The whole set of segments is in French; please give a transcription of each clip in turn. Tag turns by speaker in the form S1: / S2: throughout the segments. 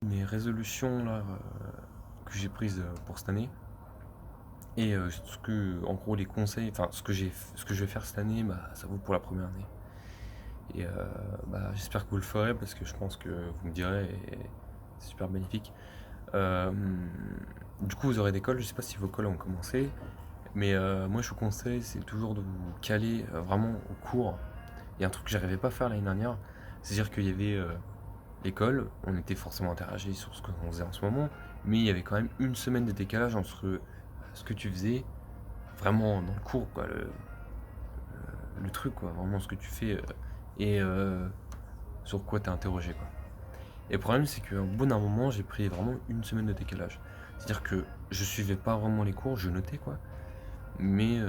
S1: Mes résolutions là, que j'ai prises pour cette année et en gros les conseils, enfin ce que je vais faire cette année, bah ça vaut pour la première année. Et bah j'espère que vous le ferez parce que je pense que vous me direz et c'est super bénéfique. Euh, du coup vous aurez des calls, je sais pas si vos calls ont commencé, mais moi je vous conseille c'est toujours de vous caler vraiment au cours. Il y a un truc que j'arrivais pas à faire l'année dernière, c'est-à-dire qu'il y avait l'école, on était forcément interagi sur ce qu'on faisait en ce moment, mais il y avait quand même une semaine de décalage entre ce que tu faisais vraiment dans le cours, quoi, le truc, quoi, vraiment ce que tu fais et sur quoi t'es interrogé, quoi. Et le problème, c'est qu'au bout d'un moment, j'ai pris vraiment une semaine de décalage. C'est-à-dire que je suivais pas vraiment les cours, je notais, quoi, mais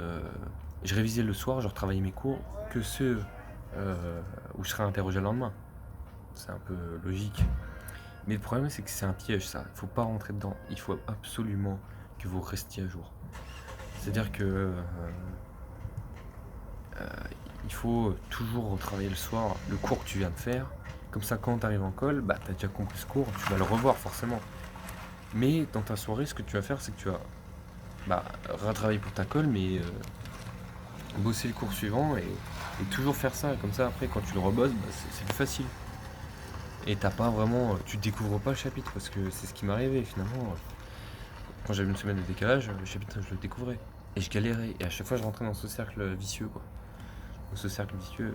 S1: je révisais le soir, je retravaillais mes cours que ceux où je serais interrogé le lendemain. C'est un peu logique. Mais le problème, c'est que c'est un piège, ça. Il faut pas rentrer dedans. Il faut absolument que vous restiez à jour. C'est-à-dire que il faut toujours retravailler le soir le cours que tu viens de faire. Comme ça, quand tu arrives en colle, bah, tu as déjà compris ce cours, tu vas le revoir forcément. Mais dans ta soirée, ce que tu vas faire, c'est que tu vas bah, retravailler pour ta colle, mais bosser le cours suivant et toujours faire ça. Comme ça, après, quand tu le rebosses, bah, c'est plus facile. Et t'as pas vraiment. Tu découvres pas le chapitre, parce que c'est ce qui m'est arrivé finalement. Quand j'avais une semaine de décalage, le chapitre, je le découvrais. Et je galérais. Et à chaque fois, je rentrais dans ce cercle vicieux, quoi. Dans ce cercle vicieux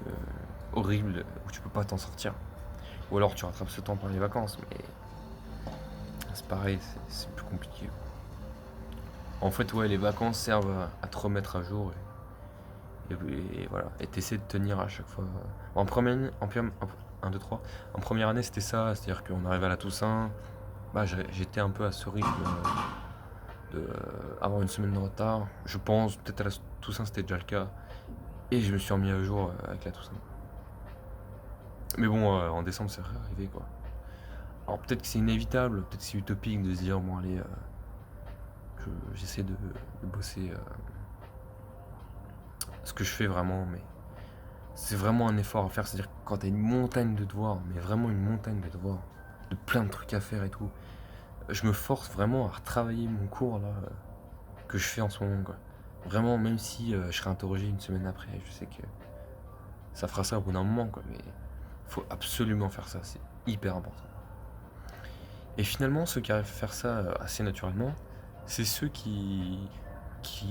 S1: horrible où tu peux pas t'en sortir. Ou alors tu rattrapes ce temps par les vacances, mais c'est pareil, c'est plus compliqué. En fait, ouais, les vacances servent à te remettre à jour et voilà. Et t'essaies de tenir à chaque fois. En première, un, 2, 3. En première année, c'était ça, c'est-à-dire qu'on arrivait à la Toussaint, bah, j'étais un peu à ce rythme de avoir une semaine de retard. Je pense, peut-être à la Toussaint, c'était déjà le cas. Et je me suis remis à jour avec la Toussaint. Mais bon, en décembre, c'est arrivé, quoi. Alors peut-être que c'est inévitable, peut-être que c'est utopique de se dire, bon, allez, j'essaie de bosser ce que je fais vraiment, mais c'est vraiment un effort à faire. C'est-à-dire que quand t'as une montagne de devoirs, mais vraiment une montagne de devoirs, de plein de trucs à faire et tout, je me force vraiment à retravailler mon cours là, que je fais en ce moment, quoi. Vraiment, même si je serai interrogé une semaine après, je sais que ça fera ça au bout d'un moment, quoi, mais faut absolument faire ça, c'est hyper important. Et finalement, ceux qui arrivent à faire ça assez naturellement, c'est ceux qui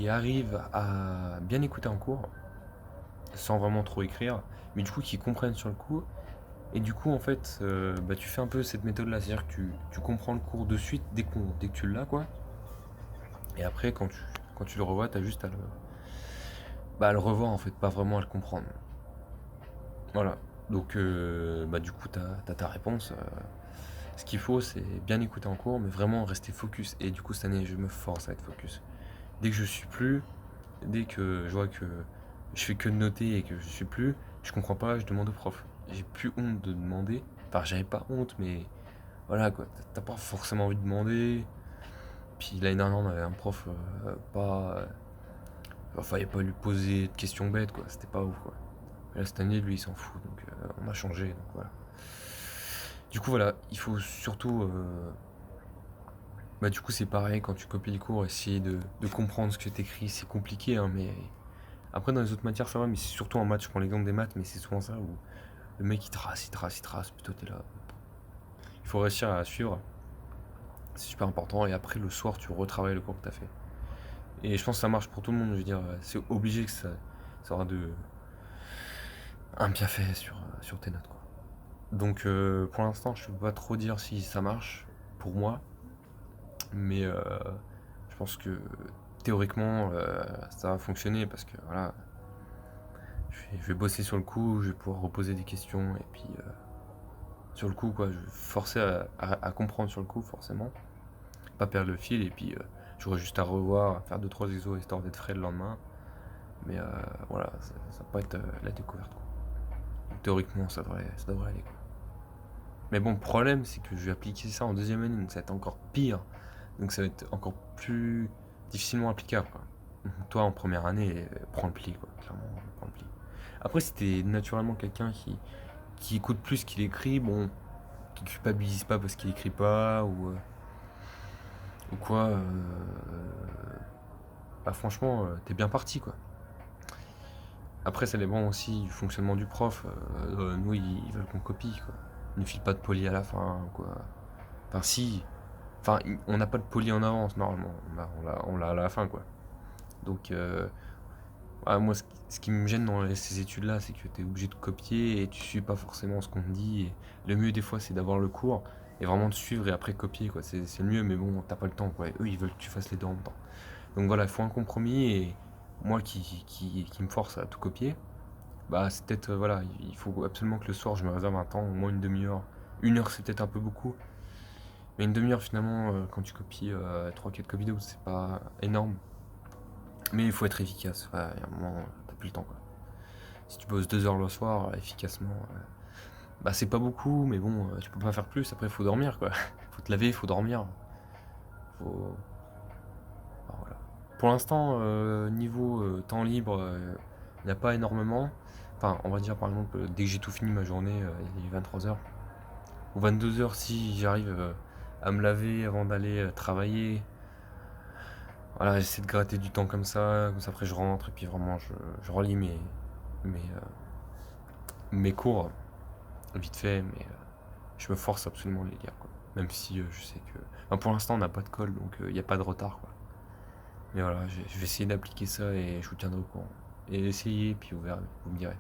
S1: arrivent à bien écouter en cours, sans vraiment trop écrire, mais du coup qui comprennent sur le coup. Et du coup, en fait, bah, tu fais un peu cette méthode-là, c'est-à-dire que tu comprends le cours de suite dès que tu l'as, quoi. Et après, quand tu le revois, t'as juste à le revoir, en fait, pas vraiment à le comprendre. Voilà. Donc, bah, du coup, t'as ta réponse. Ce qu'il faut, c'est bien écouter en cours, mais vraiment rester focus. Et du coup, cette année, je me force à être focus. Dès que je suis plus, dès que je vois que je fais que de noter et que je suis plus, je comprends pas, je demande au prof. J'ai plus honte de demander. Enfin, j'avais pas honte, mais voilà quoi, t'as pas forcément envie de demander. Puis l'année dernière, on avait un prof pas. Fallait pas lui poser de questions bêtes quoi, c'était pas ouf quoi. Et là, cette année, lui, il s'en fout, donc on a changé, donc voilà. Du coup, voilà, il faut surtout. Bah, du coup, c'est pareil, quand tu copies le cours, essayer de comprendre ce que t'écris, c'est compliqué, hein, mais après, dans les autres matières, ça va, mais c'est surtout en maths, je prends l'exemple des maths, mais c'est souvent ça où le mec il trace, il trace, il trace, plutôt t'es là. Il faut réussir à suivre, c'est super important, et après, le soir, tu retravailles le cours que t'as fait. Et je pense que ça marche pour tout le monde, je veux dire, c'est obligé que ça aura un bienfait sur tes notes, quoi. Donc, pour l'instant, je peux pas trop dire si ça marche pour moi, mais je pense que théoriquement, ça va fonctionner parce que voilà, je vais bosser sur le coup, je vais pouvoir reposer des questions et puis sur le coup, quoi, je vais forcer à comprendre sur le coup, forcément, pas perdre le fil et puis j'aurai juste à revoir, à faire deux trois exos histoire d'être frais le lendemain, mais voilà, ça va pas être la découverte, quoi. Donc, théoriquement, ça devrait aller, quoi. Mais bon, le problème, c'est que je vais appliquer ça en deuxième année, donc ça va être encore pire, donc ça va être encore plus difficilement applicable, quoi. Donc, toi, en première année, prends le pli, quoi, clairement, prends le pli. Après, si t'es naturellement quelqu'un qui écoute plus qu'il écrit, bon, qui culpabilise pas parce qu'il écrit pas ou quoi, bah franchement, t'es bien parti quoi. Après, ça dépend aussi du fonctionnement du prof. Nous, ils veulent qu'on copie quoi. Ils ne filent pas de poly à la fin quoi. Enfin, si. Enfin, on n'a pas de poly en avance normalement. On l'a à la fin quoi. Donc, moi, ce qui me gêne dans ces études-là, c'est que tu es obligé de copier et tu suis pas forcément ce qu'on te dit. Et le mieux, des fois, c'est d'avoir le cours et vraiment de suivre et après copier, quoi. C'est le mieux, mais bon, t'as pas le temps, quoi. Et eux, ils veulent que tu fasses les deux en même temps. Donc voilà, il faut un compromis et moi qui me force à tout copier, bah, c'est peut-être, voilà, il faut absolument que le soir, je me réserve un temps, au moins une demi-heure. Une heure, c'est peut-être un peu beaucoup, mais une demi-heure, finalement, quand tu copies 3-4 copies vidéo, c'est pas énorme. Mais il faut être efficace. Ouais, il y a un moment, t'as plus le temps, quoi. Si tu bosses 2 heures le soir, efficacement, bah c'est pas beaucoup, mais bon, tu peux pas faire plus. Après, il faut dormir, quoi. Faut te laver, il faut dormir. Faut... bah, voilà. Pour l'instant, niveau temps libre, il n'y a pas énormément. Enfin, on va dire par exemple, dès que j'ai tout fini ma journée, il est 23 heures. Ou 22 heures si j'arrive à me laver avant d'aller travailler. Voilà, j'essaie de gratter du temps comme ça après je rentre et puis vraiment je relis mes, mes cours vite fait, mais je me force absolument de les lire, quoi. Même si je sais que. Enfin, pour l'instant, on n'a pas de colle, donc il n'y a pas de retard, quoi. Mais voilà, je vais essayer d'appliquer ça et je vous tiendrai au courant. Et essayez, puis vous verrez, vous me direz.